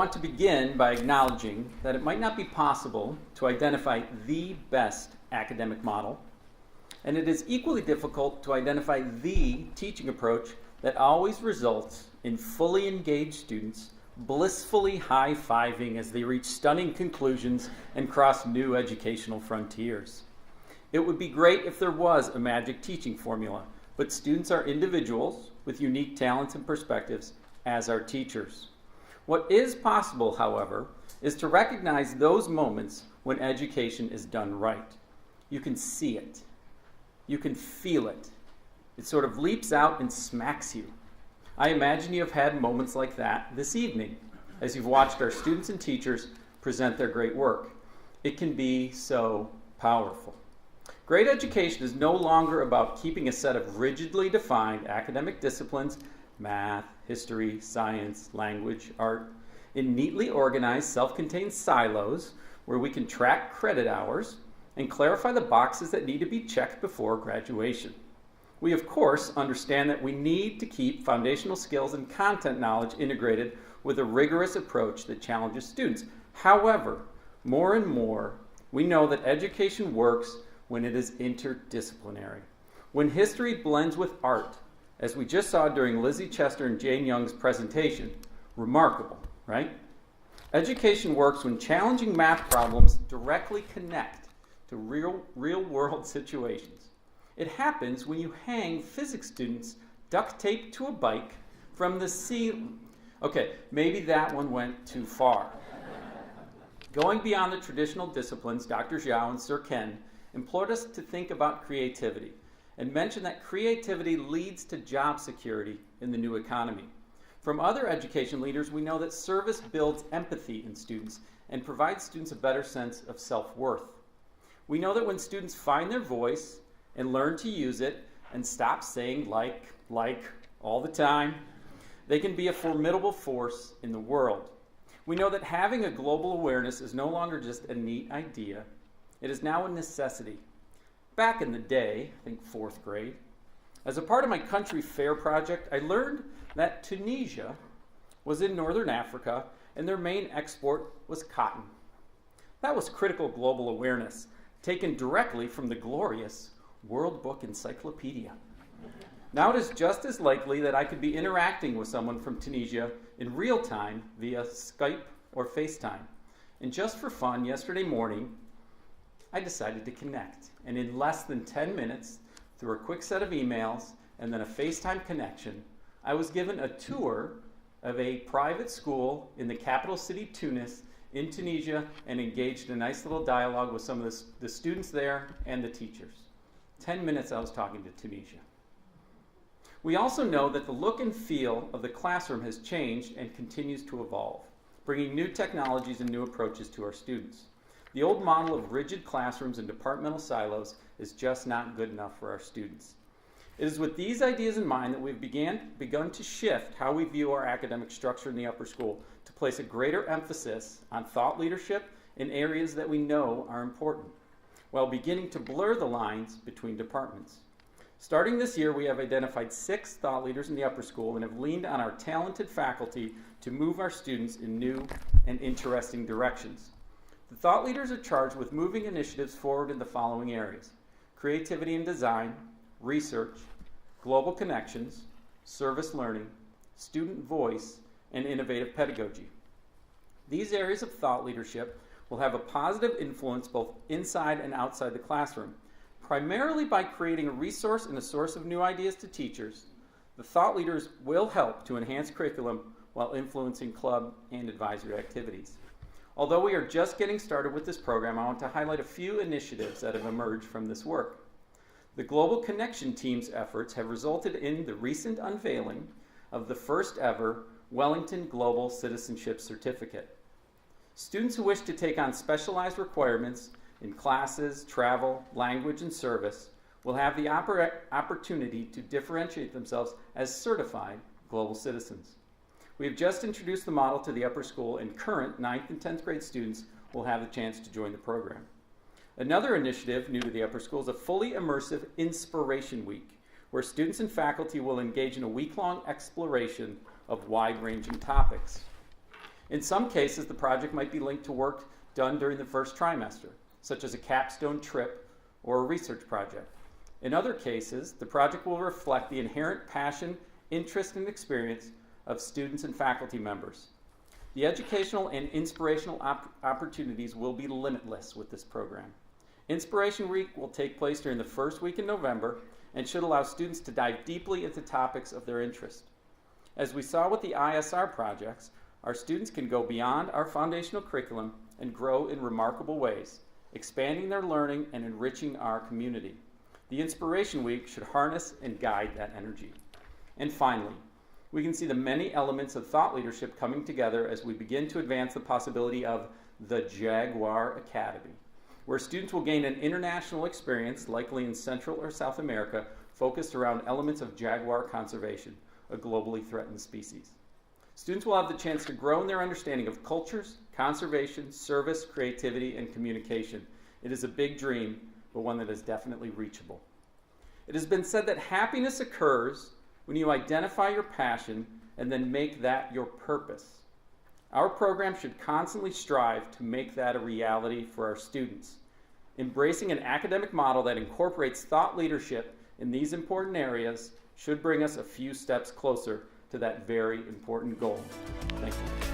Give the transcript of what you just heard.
want to begin by acknowledging that it might not be possible to identify the best academic model, and it is equally difficult to identify the teaching approach that always results in fully engaged students blissfully high-fiving as they reach stunning conclusions and cross new educational frontiers. It would be great if there was a magic teaching formula, but students are individuals with unique talents and perspectives, as are teachers. What is possible, however, is to recognize those moments when education is done right. You can see it. You can feel it. It sort of leaps out and smacks you. I imagine you have had moments like that this evening as you've watched our students and teachers present their great work. It can be so powerful. Great education is no longer about keeping a set of rigidly defined academic disciplines, math, history, science, language, art, in neatly organized, self-contained silos where we can track credit hours and clarify the boxes that need to be checked before graduation. We, of course, understand that we need to keep foundational skills and content knowledge integrated with a rigorous approach that challenges students. However, more and more, we know that education works when it is interdisciplinary. When history blends with art, as we just saw during Lizzie Chester and Jane Young's presentation. Remarkable, right? Education works when challenging math problems directly connect to real-world situations. It happens when you hang physics students duct taped to a bike from the ceiling. Okay, maybe that one went too far. Going beyond the traditional disciplines, Dr. Zhao and Sir Ken implored us to think about creativity and mentioned that creativity leads to job security in the new economy. From other education leaders, we know that service builds empathy in students and provides students a better sense of self-worth. We know that when students find their voice and learn to use it and stop saying like all the time, they can be a formidable force in the world. We know that having a global awareness is no longer just a neat idea. It is now a necessity. Back in the day, I think 4th grade, as a part of my country fair project, I learned that Tunisia was in northern Africa and their main export was cotton. That was critical global awareness, taken directly from the glorious World Book Encyclopedia. Now it is just as likely that I could be interacting with someone from Tunisia in real time via Skype or FaceTime. And just for fun, yesterday morning, I decided to connect. And in less than 10 minutes, through a quick set of emails and then a FaceTime connection, I was given a tour of a private school in the capital city, Tunis, in Tunisia, and engaged in a nice little dialogue with some of the students there and the teachers. 10 minutes I was talking to Tunisia. We also know that the look and feel of the classroom has changed and continues to evolve, bringing new technologies and new approaches to our students. The old model of rigid classrooms and departmental silos is just not good enough for our students. It is with these ideas in mind that we've begun to shift how we view our academic structure in the upper school to place a greater emphasis on thought leadership in areas that we know are important, while beginning to blur the lines between departments. Starting this year, we have identified 6 thought leaders in the upper school and have leaned on our talented faculty to move our students in new and interesting directions. The thought leaders are charged with moving initiatives forward in the following areas: creativity and design, research, global connections, service learning, student voice, and innovative pedagogy. These areas of thought leadership will have a positive influence both inside and outside the classroom. Primarily by creating a resource and a source of new ideas to teachers, the thought leaders will help to enhance curriculum while influencing club and advisory activities. Although we are just getting started with this program, I want to highlight a few initiatives that have emerged from this work. The Global Connection Team's efforts have resulted in the recent unveiling of the first ever Wellington Global Citizenship Certificate. Students who wish to take on specialized requirements in classes, travel, language, and service will have the opportunity to differentiate themselves as certified global citizens. We have just introduced the model to the upper school, and current 9th and 10th grade students will have the chance to join the program. Another initiative new to the upper school is a fully immersive Inspiration Week, where students and faculty will engage in a week-long exploration of wide-ranging topics. In some cases, the project might be linked to work done during the first trimester, such as a capstone trip or a research project. In other cases, the project will reflect the inherent passion, interest, and experience of students and faculty members. The educational and inspirational opportunities will be limitless with this program. Inspiration Week will take place during the first week in November and should allow students to dive deeply into topics of their interest. As we saw with the ISR projects, our students can go beyond our foundational curriculum and grow in remarkable ways, expanding their learning and enriching our community. The Inspiration Week should harness and guide that energy. And finally, we can see the many elements of thought leadership coming together as we begin to advance the possibility of the Jaguar Academy, where students will gain an international experience, likely in Central or South America, focused around elements of jaguar conservation, a globally threatened species. Students will have the chance to grow in their understanding of cultures, conservation, service, creativity, and communication. It is a big dream, but one that is definitely reachable. It has been said that happiness occurs when you identify your passion and then make that your purpose. Our program should constantly strive to make that a reality for our students. Embracing an academic model that incorporates thought leadership in these important areas should bring us a few steps closer to that very important goal. Thank you.